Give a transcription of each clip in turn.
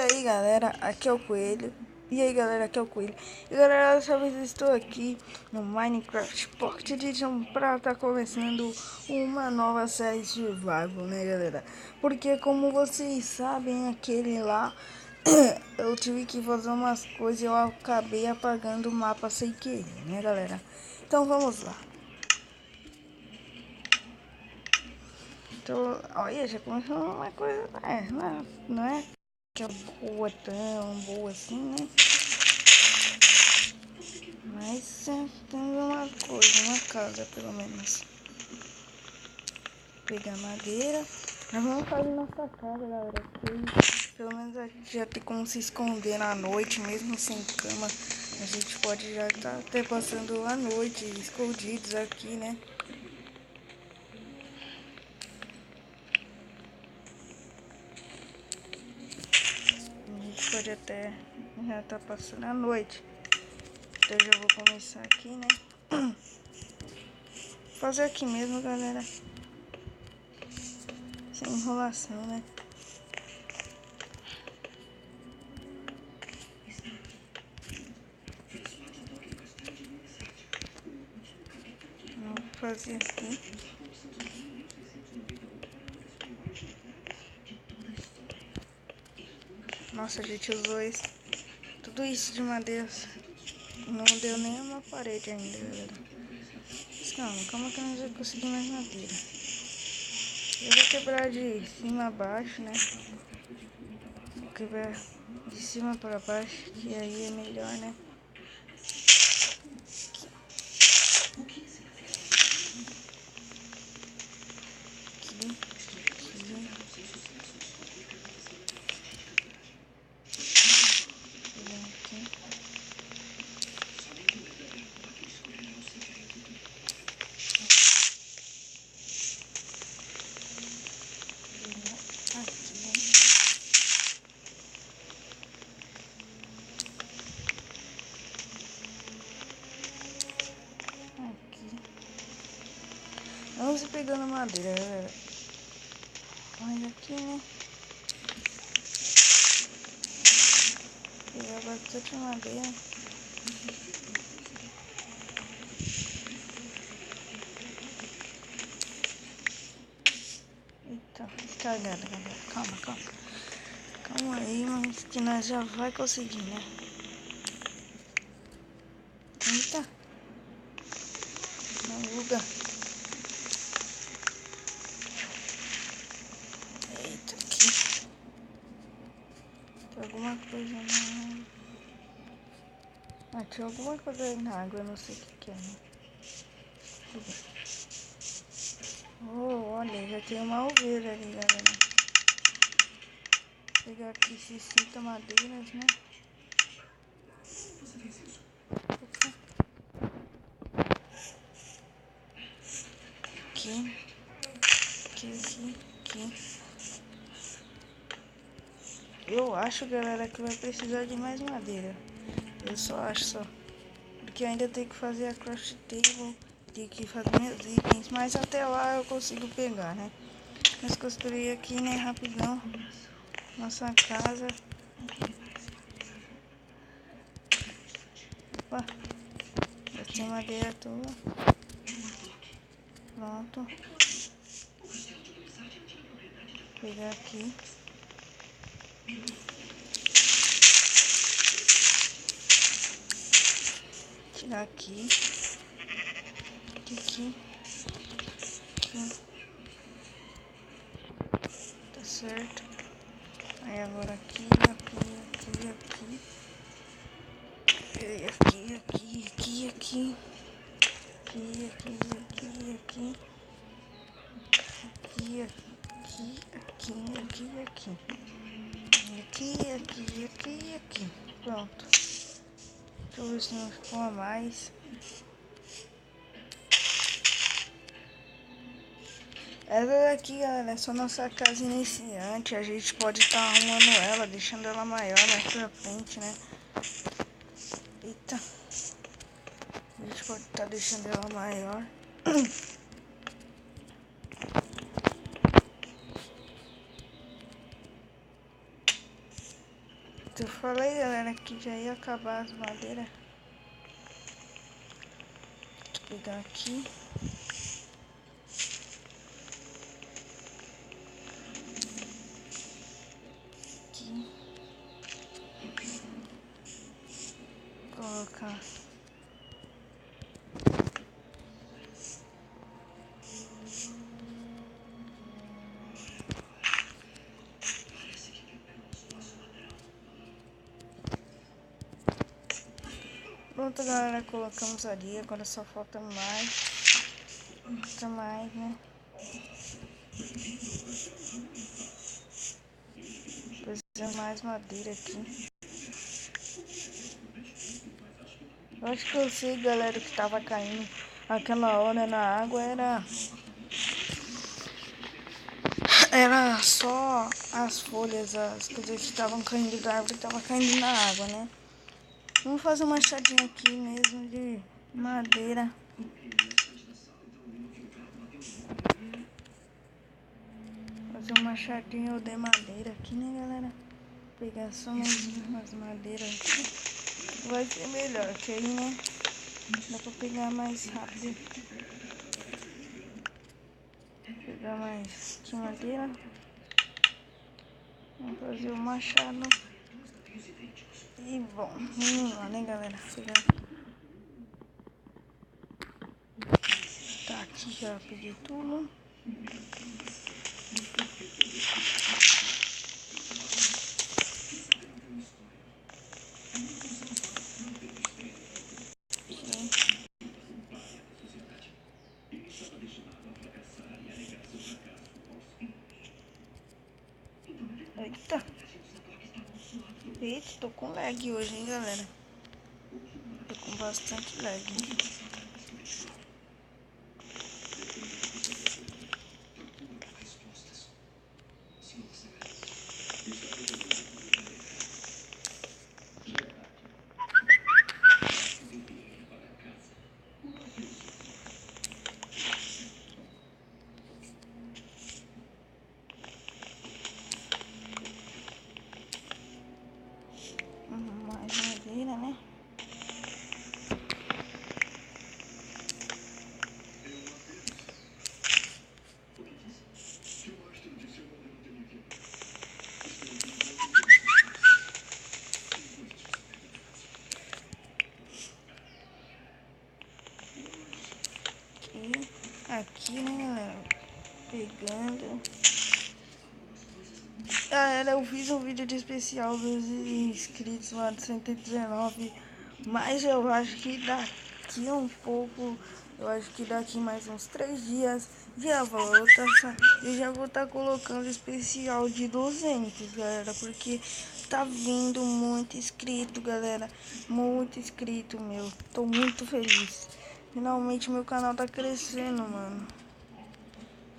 aí galera, aqui é o Coelho. E aí galera, aqui é o Coelho. E galera, dessa vez eu estou aqui no Minecraft Pocket Edition pra estar começando uma nova série Survival, né galera? Porque como vocês sabem, aquele lá eu tive que fazer umas coisas e eu acabei apagando o mapa sem querer, né galera? Então vamos lá. Então, olha, já começou uma coisa, não é que é boa, tão boa assim, né? Mas tem uma coisa, uma casa pelo menos. Pegar madeira. Nós vamos fazer nossa casa, galera. Aqui, pelo menos a gente já tem como se esconder na noite, mesmo sem cama. A gente pode já estar até passando a noite escondidos aqui, né? A gente pode até já estar passando a noite. Então eu já vou começar aqui, né? Fazer aqui mesmo, galera. Sem enrolação, né? Vou fazer aqui. Nossa, a gente usou tudo isso de madeira. Não deu nem uma parede ainda, galera. Calma que nós vamos conseguir mais madeira. Eu vou quebrar de cima a baixo, né? Vou quebrar de cima para baixo, que aí é melhor, né? Vamos ir pegando madeira, galera. Olha aqui, né? Pegar bastante madeira. Eita, cagada, galera. Calma aí, mas que nós já vai conseguir, né? Eita. Não buga. Eita, aqui. Tem alguma coisa na... Ah, tinha alguma coisa aí na água, eu não sei o que é, né? Oh, olha, já tem uma ovelha ali, galera. Vou pegar aqui esses 5 madeiras, né? Aqui. Eu acho, galera, que vai precisar de mais madeira. Eu só acho só. Porque eu ainda tenho que fazer a craft table. Tenho que fazer meus itens. Mas até lá eu consigo pegar, né? Mas construir aqui, né, rapidão. Nossa casa. Opa. Já tem madeira toda. Pronto. Vou pegar aqui. Tirar aqui. Aqui. Tá certo. Aí agora aqui. Aqui. Pronto. Deixa eu ver se não ficou a mais. Essa daqui, galera, é só nossa casa iniciante. A gente pode estar arrumando ela, deixando ela maior mais pra frente, né? Eita. A gente pode estar deixando ela maior. Eu falei, galera, que já ia acabar as madeiras. Vou pegar aqui. Aqui. Colocar. Pronto, galera, colocamos ali. Agora só falta mais. Falta mais, né? Precisa mais madeira aqui. Eu acho que eu sei, galera, que tava caindo aquela hora na água era só as folhas, as coisas que estavam caindo da árvore, que tava caindo na água, né? Vamos fazer uma machadinha aqui mesmo de madeira. Fazer um machadinho de madeira aqui, né, galera? Pegar só mais umas madeiras aqui. Vai ser melhor, que aí, né? Dá pra pegar mais rápido. Pegar mais aqui madeira. Vamos fazer o machado. E bom, vamos lá, né, galera? Pegar. Tá, aqui já peguei tudo. Eita. Eita, tô com lag hoje, hein, galera? Tô com bastante lag. Mais madeira, né? Aqui, né, galera? Pegando. Galera, eu fiz um vídeo de especial dos inscritos lá de 119. Mas eu acho que daqui um pouco, eu acho que daqui mais uns 3 dias, eu já vou estar colocando especial de 200, galera. Porque tá vindo muito inscrito, galera. Muito inscrito, meu. Tô muito feliz. Finalmente meu canal tá crescendo, mano.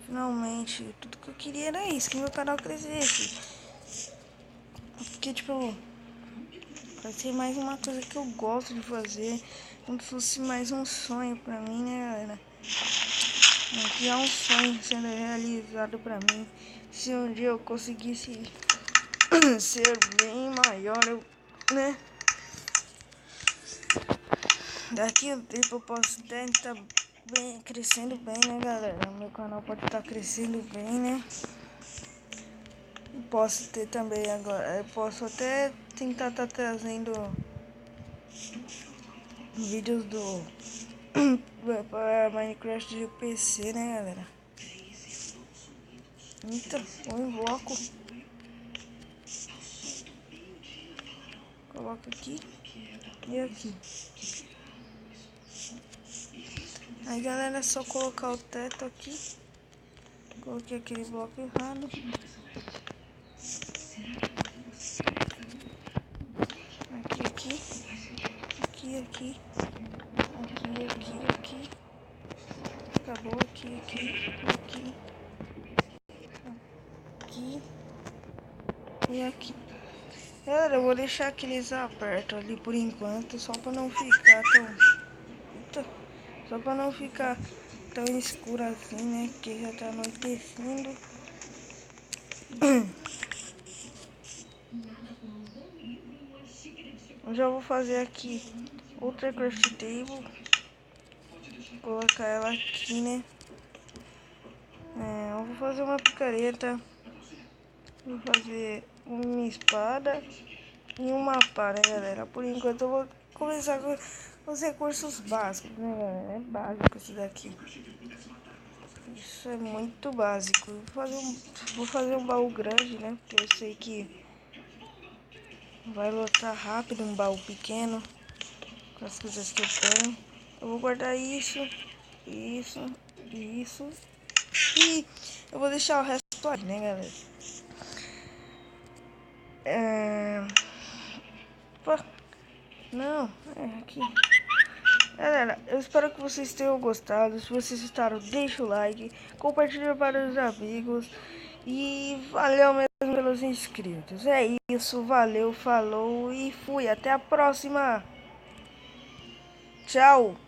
Finalmente, tudo que eu queria era isso, que meu canal crescesse. Porque, tipo, vai ser mais uma coisa que eu gosto de fazer. Como se fosse mais um sonho pra mim, né, galera? Que é um sonho sendo realizado pra mim. Se um dia eu conseguisse ser bem maior, né? Daqui a um tempo eu posso até estar bem, crescendo bem, né, galera? Meu canal pode estar crescendo bem, né? Posso ter também agora, eu posso até tentar estar trazendo vídeos do para Minecraft de PC, né, galera? Então, um bloco. Coloca aqui e aqui. Aí, galera, é só colocar o teto aqui. Coloquei aquele bloco errado. Aqui. Aqui. Acabou aqui. Aqui. E aqui. Galera, eu vou deixar aqueles abertos ali por enquanto, só pra não ficar tão... Eita. Só pra não ficar tão escuro assim, né? Porque já tá anoitecendo. Eu já vou fazer aqui outra craft table. Colocar ela aqui, né? Eu vou fazer uma picareta. Vou fazer uma espada e uma pá, né, galera? Por enquanto eu vou começar com os recursos básicos, né, galera? É básico isso daqui. Isso é muito básico. Vou fazer um baú grande, né? Porque eu sei que vai lotar rápido um baú pequeno com as coisas que eu tenho. Eu vou guardar isso, isso, isso. E eu vou deixar o resto aí, né, galera? Pô, não, aqui. Galera, eu espero que vocês tenham gostado. Se vocês gostaram, deixa o like, compartilha para os amigos. E valeu mesmo pelos inscritos. É isso, valeu, falou e fui. Até a próxima. Tchau.